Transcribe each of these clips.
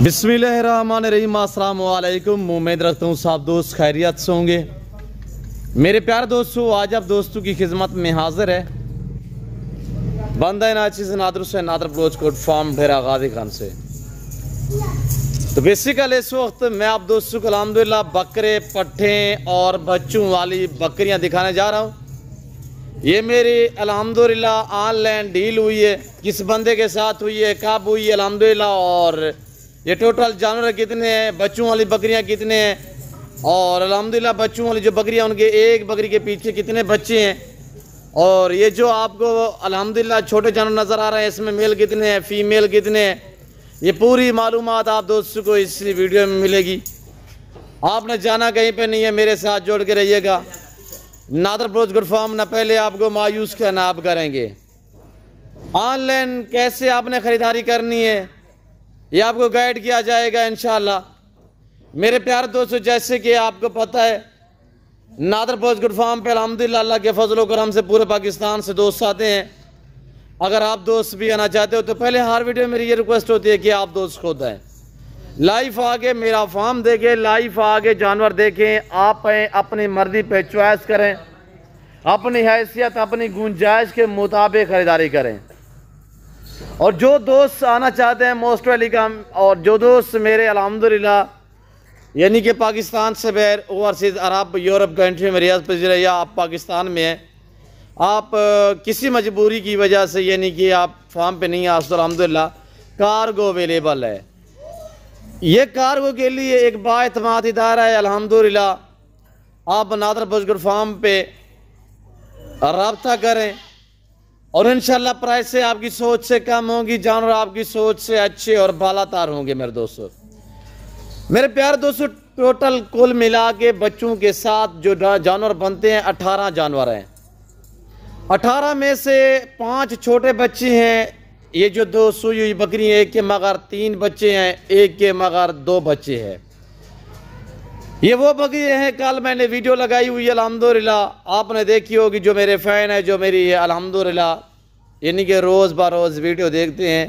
बिस्मिल्लाहिर्रहमानिर्रहीम। अस्सलाम वालेकुम। उम्मीद रखता हूँ सब दोस्त खैरियत से होंगे। मेरे प्यारे दोस्तों, आज आप दोस्तों की खिदमत में हाजिर है बंदा नाची से नादर से नादर ब्लोच कोट फार्म ढेरा गाजी खान से। तो बेसिकली इस वक्त मैं आप दोस्तों को अल्हम्दुलिल्लाह बकरे, पट्ठे और बच्चों वाली बकरियां दिखाने जा रहा हूँ। ये मेरी अल्हम्दुलिल्लाह ऑनलाइन डील हुई है, किस बंदे के साथ हुई है, कब हुई है अल्हम्दुलिल्लाह, और ये टोटल जानवर कितने हैं, बच्चों वाली बकरियां कितने हैं, और अल्हम्दुलिल्लाह बच्चों वाली जो बकरियां उनके एक बकरी के पीछे कितने बच्चे हैं, और ये जो आपको अल्हम्दुलिल्लाह छोटे जानवर नज़र आ रहे हैं इसमें मेल कितने हैं, फीमेल कितने हैं, ये पूरी मालूमात आप दोस्तों को इस वीडियो में मिलेगी। आपने जाना कहीं पे नहीं है, मेरे साथ जोड़ के रहिएगा। नादर ब्लोच गुड फार्म ना पहले आपको मायूस करना आप करेंगे। ऑनलाइन कैसे आपने ख़रीदारी करनी है ये आपको गाइड किया जाएगा इंशाल्लाह। मेरे प्यारे दोस्तों, जैसे कि आपको पता है नादर ब्लोच गुड फार्म पे अल्हम्दुलिल्लाह अल्लाह के फजल व करम से पूरे पाकिस्तान से दोस्त आते हैं। अगर आप दोस्त भी आना चाहते हो तो पहले हर वीडियो में मेरी ये रिक्वेस्ट होती है कि आप दोस्त खुद आएँ, लाइव आगे मेरा फार्म देखें, लाइव आगे जानवर देखें, आप अपनी मर्जी पे चॉइस करें, अपनी हैसियत अपनी गुंजाइश के मुताबिक ख़रीदारी करें। और जो दोस्त आना चाहते हैं मोस्ट वेलकम, और जो दोस्त मेरे अल्हम्दुलिल्लाह यानी कि पाकिस्तान से बगैर ओवरसीज़ अरब यूरोप कंट्री में रियाज पजीर है, या आप पाकिस्तान में हैं, आप किसी मजबूरी की वजह से यानी कि आप फार्म पे नहीं आ सकते, अल्हम्दुलिल्लाह कार्गो अवेलेबल है। ये कार्गो के लिए एक बाएतमाद इदारा है अल्हम्दुलिल्लाह। आप नादर ब्लोच गुड फार्म पे रब्ता करें और इंशाल्लाह प्राइस से आपकी सोच से कम होगी, जानवर आपकी सोच से अच्छे और बालातार होंगे। मेरे दोस्तों, मेरे प्यारे दोस्तों, टोटल कुल मिला के बच्चों के साथ जो जानवर बनते हैं 18 जानवर हैं। 18 में से 5 छोटे बच्चे हैं। ये जो 2 सुई हुई बकरी है, एक के मगर 3 बच्चे हैं, एक के मगर 2 बच्चे हैं। ये वो बकरी हैं कल मैंने वीडियो लगाई हुई है अल्हम्दुलिल्लाह, आपने देखी होगी। जो मेरे फ़ैन है, जो मेरी अल्हम्दुलिल्लाह यानी कि रोज़ ब रोज़ वीडियो देखते हैं,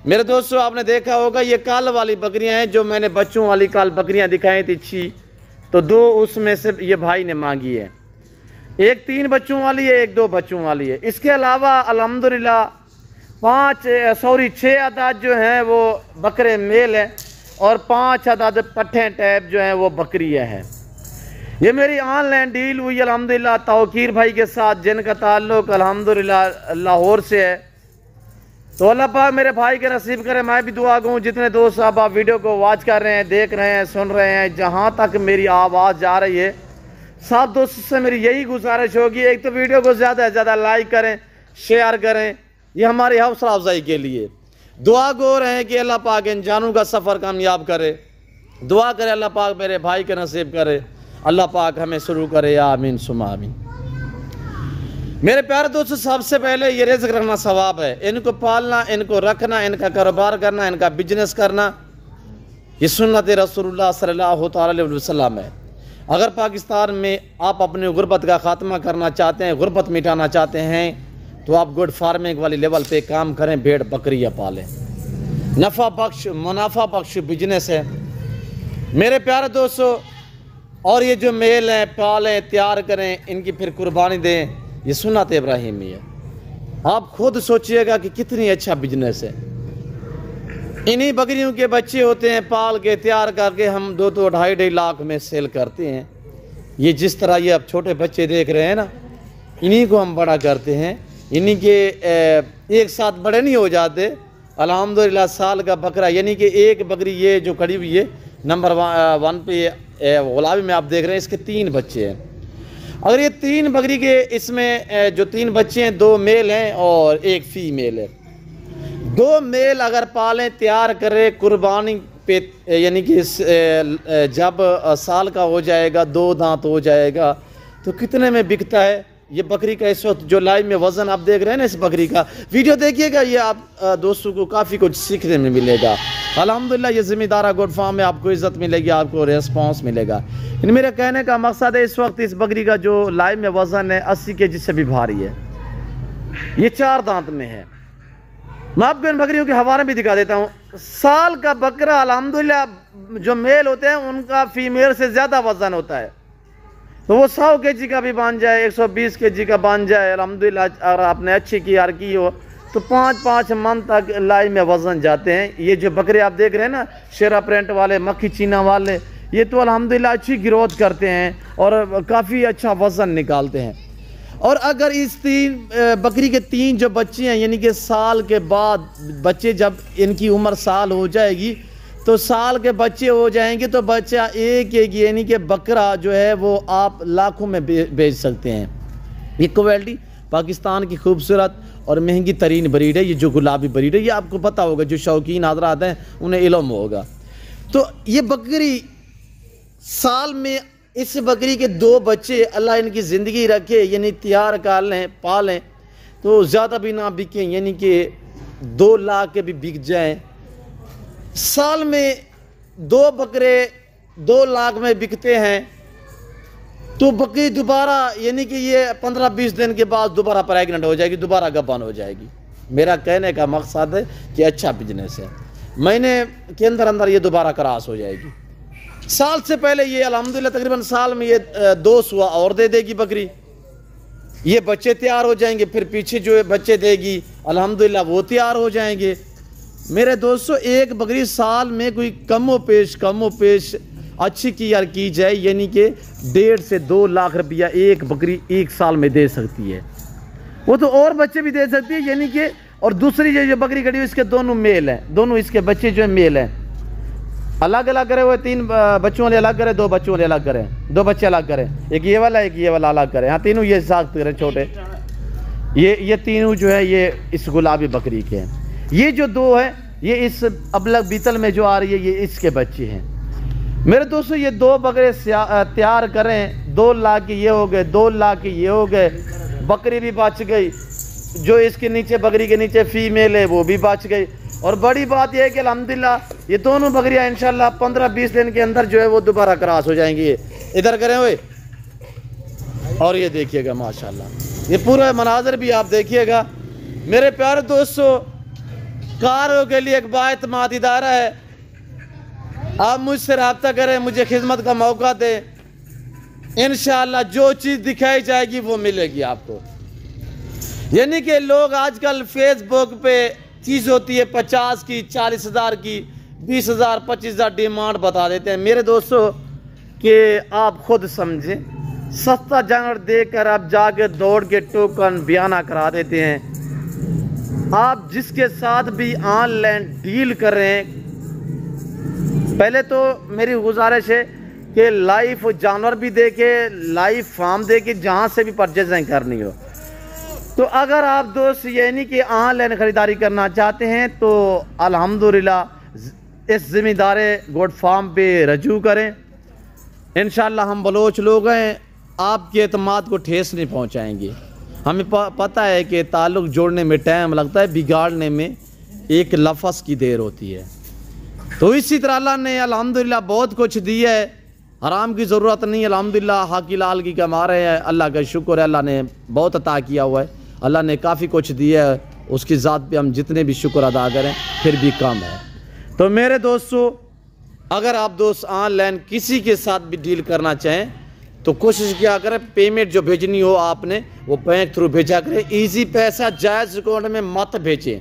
मेरे दोस्तों आपने देखा होगा ये कल वाली बकरियां हैं जो मैंने बच्चों वाली कल बकरियां दिखाई थी अच्छी, तो 2 उसमें से ये भाई ने मांगी है। एक 3 बच्चों वाली है, एक 2 बच्चों वाली है। इसके अलावा अल्हम्दुलिल्लाह 6 अदाद जो हैं वो बकरे मेल हैं और 5 अदाद पट्ठे टैप जो हैं वो बकरियां हैं। ये मेरी ऑनलाइन डील हुई अल्हम्दुलिल्लाह तौकीर भाई के साथ, जिनका ताल्लुक़ अल्हम्दुलिल्लाह लाहौर से है। तो अल्लाह पाक मेरे भाई के नसीब करे। मैं भी दुआ कहूँ जितने दोस्त साहब आप वीडियो को वॉच कर रहे हैं, देख रहे हैं, सुन रहे हैं, जहाँ तक मेरी आवाज़ जा रही है, सब दोस्तों से मेरी यही गुजारिश होगी, एक तो वीडियो को ज़्यादा से ज़्यादा लाइक करें, शेयर करें, ये हमारी हौसला अफजाई के लिए। दुआ गो रहे हैं कि अल्लाह पाक इन जानों का सफ़र कामयाब करे। दुआ करे अल्लाह पाक मेरे भाई के नसीब करे, अल्लाह पाक हमें शुरू करे, आमीन सुमा आमीन। मेरे प्यारे दोस्तों, सबसे पहले ये रिज़्क़ रखना सवाब है। इनको पालना, इनको रखना, इनका कारोबार करना, इनका बिजनेस करना, ये सुन्नत रसूलुल्लाह सल्लल्लाहु अलैहि वसल्लम है। अगर पाकिस्तान में आप अपनी गुर्बत का ख़ात्मा करना चाहते हैं, गुर्बत मिटाना चाहते हैं, तो आप गुड फार्मिंग वाली लेवल पे काम करें, भेड़ बकरियाँ पालें। नफ़ा बख्श मुनाफा बख्श बिजनेस है मेरे प्यारे दोस्तों। और ये जो मेल हैं पालें, तैयार करें, इनकी फिर कुर्बानी दें, ये सुन्नत इब्राहिमी है। आप खुद सोचिएगा कि कितनी अच्छा बिजनेस है। इन्हीं बकरियों के बच्चे होते हैं, पाल के तैयार करके हम 2-2 2.5 लाख में सेल करते हैं। ये जिस तरह ये अब छोटे बच्चे देख रहे हैं ना, इन्हीं को हम बड़ा करते हैं। इन्हीं के एक साथ बड़े नहीं हो जाते अल्हम्दुलिल्लाह। साल का बकरा यानी कि एक बकरी ये जो खड़ी हुई है नंबर 1 पे गुलाबी में आप देख रहे हैं, इसके 3 बच्चे हैं। अगर ये 3 बकरी के इसमें जो 3 बच्चे हैं, 2 मेल हैं और 1 फीमेल है। 2 मेल अगर पालें, तैयार करें, कुर्बानी पे यानी कि जब साल का हो जाएगा, 2 दांत हो जाएगा, तो कितने में बिकता है ये बकरी का? इस वक्त जो लाइव में वज़न आप देख रहे हैं ना, इस बकरी का वीडियो देखिएगा, ये आप दोस्तों को काफ़ी कुछ सीखने में मिलेगा। अल्हम्दुलिल्लाह ये ज़िम्मेदार गुड फार्म में आपको इज़्ज़त मिलेगी, आपको रिस्पांस मिलेगा। इन मेरे कहने का मकसद है, इस वक्त इस बकरी का जो लाइव में वज़न है 80 kg से भी भारी है। ये 4 दांत में है। मैं आपको इन बकरियों के हवाले भी दिखा देता हूँ। साल का बकरा अल्हम्दुलिल्लाह जो मेल होते हैं उनका फीमेल से ज़्यादा वज़न होता है, तो वो 100 kg का भी बन जाए, 120 kg का बन जाए अल्हम्दुलिल्लाह। अगर आपने अच्छी कियार की हो तो 5-5 मन तक लाई में वज़न जाते हैं। ये जो बकरे आप देख रहे हैं ना, शेरा प्रिंट वाले, मक्खी चीना वाले, ये तो अल्हम्दुलिल्लाह अच्छी ग्रोथ करते हैं और काफ़ी अच्छा वज़न निकालते हैं। और अगर इस बकरी के 3 जो बच्चे हैं, यानी कि साल के बाद बच्चे, जब इनकी उम्र साल हो जाएगी तो साल के बच्चे हो जाएंगे तो बच्चा एक यानी कि बकरा जो है वो आप लाखों में बेच सकते हैं। ये क्वालिटी पाकिस्तान की खूबसूरत और महंगी तरीन ब्रीड है। ये जो गुलाबी ब्रीड है, ये आपको पता होगा, जो शौकीन हज़रात हैं उन्हें इल्म होगा। तो ये बकरी साल में, इस बकरी के 2 बच्चे अल्लाह इनकी ज़िंदगी रखे, यानी तैयार कर लें, पालें, तो ज़्यादा भी ना बिकें, यानी कि 2 लाख के भी बिक जाएं। साल में 2 बकरे 2 लाख में बिकते हैं तो बकरी दोबारा, यानी कि ये 15-20 दिन के बाद दोबारा प्रेगनेंट हो जाएगी, दोबारा गब्बान हो जाएगी। मेरा कहने का मकसद है कि अच्छा बिजनेस है, महीने के अंदर अंदर ये दोबारा क्रॉस हो जाएगी। साल से पहले ये अल्हम्दुलिल्लाह तकरीबन साल में ये 2 सुआ और दे देगी बकरी, ये बच्चे तैयार हो जाएंगे, फिर पीछे जो बच्चे देगी अल्हम्दुलिल्लाह वो तैयार हो जाएंगे। मेरे दोस्तों, एक बकरी साल में कोई कमो पेश अच्छी कियार की जाए, यानी कि 1.5 से 2 लाख रुपया एक बकरी एक साल में दे सकती है। वो तो और बच्चे भी दे सकती है, यानी कि। और दूसरी जो बकरी खड़ी हुई, इसके दोनों मेल हैं, दोनों इसके बच्चे जो है मेल हैं। अलग अलग करे हुए, 3 बच्चों वाले अलग करें, 2 बच्चों वाले अलग करें, 2 बच्चे अलग करें, एक ये वाला एक ये वाला अलग करें। हाँ, तीनों ये साथ करें छोटे। ये तीनों जो है ये इस गुलाबी बकरी के हैं। ये जो 2 है ये इस अबलग बीतल में जो आ रही है, ये इसके बच्चे हैं। मेरे दोस्तों, ये 2 बकरे तैयार करें, 2 लाख के ये हो गए, 2 लाख के ये हो गए, बकरी भी बच गई। जो इसके नीचे बकरी के नीचे फीमेल है वो भी बच गई। और बड़ी बात यह है कि अल्हम्दुलिल्लाह ये दोनों बकरियां इंशाल्लाह 15-20 दिन के अंदर जो है वो दोबारा क्रॉस हो जाएंगी। इधर करें हुए, और ये देखिएगा माशाल्लाह, ये पूरा मनाजर भी आप देखिएगा। मेरे प्यारे दोस्तों, कारों के लिए एक बाएतमाद इदारा है, आप मुझसे रब्ता करें, मुझे खिदमत का मौका दें, इंशाअल्लाह जो चीज़ दिखाई जाएगी वो मिलेगी आपको। यानी कि लोग आजकल फेसबुक पे चीज़ होती है 50 की, 40,000 की, 20,000, 25,000 डिमांड बता देते हैं। मेरे दोस्तों, कि आप खुद समझें, सस्ता जानवर देकर आप जाके दौड़ के टोकन बयाना करा देते हैं। आप जिसके साथ भी ऑनलाइन डील करें, पहले तो मेरी गुजारिश है कि लाइव जानवर भी देखे, लाइव फार्म देके, जहाँ से भी परचेजिंग करनी हो। तो अगर आप दोस्त यानी कि ऑनलाइन ख़रीदारी करना चाहते हैं तो अल्हम्दुलिल्लाह इस ज़िम्मेदार गोट फार्म पे रजू करें। इंशाअल्लाह हम बलोच लोग हैं, आपके एतमाद को ठेस नहीं पहुंचाएंगे। हमें पता है कि ताल्लुक़ जोड़ने में टाइम लगता है, बिगाड़ने में एक लफ्ज़ की देर होती है। तो इसी तरह अल्लाह ने अल्हम्दुलिल्लाह बहुत कुछ दिया है, हराम की ज़रूरत नहीं। अल्हम्दुलिल्लाह हक़ लाल की कमा रहे हैं, अल्लाह का शुक्र है, अल्लाह ने बहुत अता किया हुआ है, अल्लाह ने काफ़ी कुछ दिया है, उसकी ज़ात पे हम जितने भी शुक्र अदा करें फिर भी कम है। तो मेरे दोस्तों, अगर आप दोस्त ऑनलाइन किसी के साथ भी डील करना चाहें तो कोशिश किया करें, पेमेंट जो भेजनी हो आपने वो बैंक थ्रू भेजा करें। ईजी पैसा जायज़ अकाउंट में मत भेजें।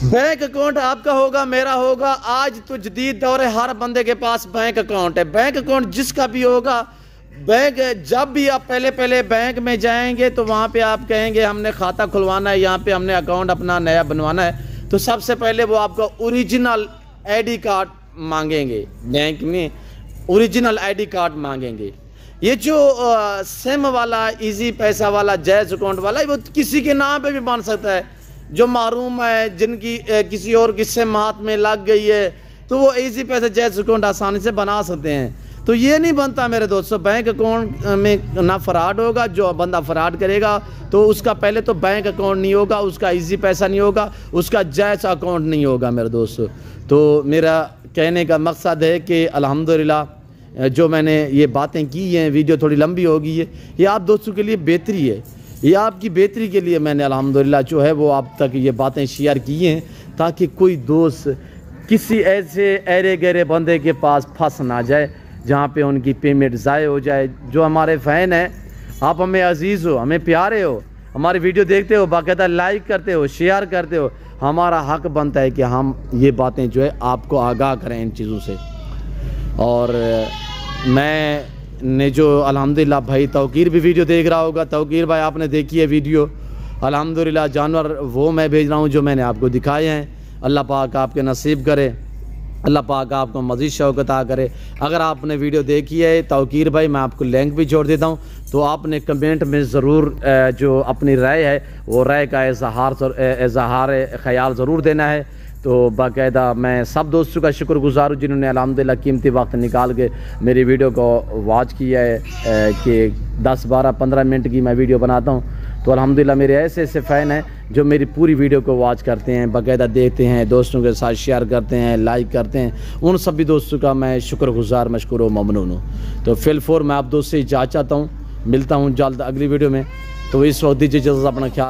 बैंक अकाउंट आपका होगा, मेरा होगा। आज तो जदीद दौर है, हर बंदे के पास बैंक अकाउंट है। बैंक अकाउंट जिसका भी होगा, बैंक जब भी आप पहले बैंक में जाएंगे तो वहाँ पे आप कहेंगे हमने खाता खुलवाना है, यहाँ पे हमने अकाउंट अपना नया बनवाना है, तो सबसे पहले वो आपका ओरिजिनल आईडी कार्ड मांगेंगे, बैंक में ओरिजिनल आईडी कार्ड मांगेंगे। ये जो सिम वाला, इजी पैसा वाला, जायज़ अकाउंट वाला, वो किसी के नाम पे भी बन सकता है। जो मारूम है, जिनकी किसी और की सिम हाथ में लग गई है, तो वो इजी पैसा जायज़ अकाउंट आसानी से बना सकते हैं। तो ये नहीं बनता मेरे दोस्तों, बैंक अकाउंट में ना फ्रॉड होगा। जो बंदा फ्रॉड करेगा तो उसका पहले तो बैंक अकाउंट नहीं होगा, उसका इजी पैसा नहीं होगा, उसका जायज़ अकाउंट नहीं होगा मेरे दोस्तों। तो मेरा कहने का मकसद है कि अल्हम्दुलिल्लाह जो मैंने ये बातें की हैं, वीडियो थोड़ी लंबी हो गई है, ये आप दोस्तों के लिए बेहतरी है ये आपकी बेहतरी के लिए मैंने अल्हम्दुलिल्लाह जो है वो आप तक ये बातें शेयर की हैं, ताकि कोई दोस्त किसी ऐसे अरे गहरे बंदे के पास फंस ना जाए जहाँ पे उनकी पेमेंट ज़ाय हो जाए। जो हमारे फ़ैन हैं, आप हमें अजीज़ हो, हमें प्यारे हो, हमारी वीडियो देखते हो, बाकायदा लाइक करते हो, शेयर करते हो, हमारा हक बनता है कि हम ये बातें जो है आपको आगाह करें इन चीज़ों से। और मैंने जो अल्हम्दुलिल्लाह भाई तौकीर भी वीडियो देख रहा होगा, तौकीर भाई आपने देखी है वीडियो, अल्हम्दुलिल्लाह जानवर वो मैं भेज रहा हूँ जो मैंने आपको दिखाए हैं। अल्लाह पाक आपके नसीब करे, अल्लाह पाक आपको मज़ीद शौक़ अता करे। अगर आपने वीडियो देखी है तौकीर भाई, मैं आपको लिंक भी छोड़ देता हूँ, तो आपने कमेंट में ज़रूर जो अपनी राय है वो राय का इज़हार ख़याल ज़रूर देना है। तो बाकायदा मैं सब दोस्तों का शुक्रगुज़ार हूँ जिन्होंने अल्हम्दुलिल्लाह कीमती वक्त निकाल के मेरी वीडियो को वॉच किया है कि 10, 12, 15 मिनट की मैं वीडियो बनाता हूँ। तो अल्हम्दुलिल्लाह मेरे ऐसे ऐसे फ़ैन हैं जो मेरी पूरी वीडियो को वॉच करते हैं, बाकायदा देखते हैं, दोस्तों के साथ शेयर करते हैं, लाइक करते हैं। उन सभी दोस्तों का मैं शुक्रगुज़ार, मशकूर व ममनून हूँ। तो फिलहाल मैं आप दोस्त से इजाज़त चाहता हूँ, मिलता हूँ जल्द अगली वीडियो में। तो इस वक्त दीजिए इजाज़त, अपना ख्याल।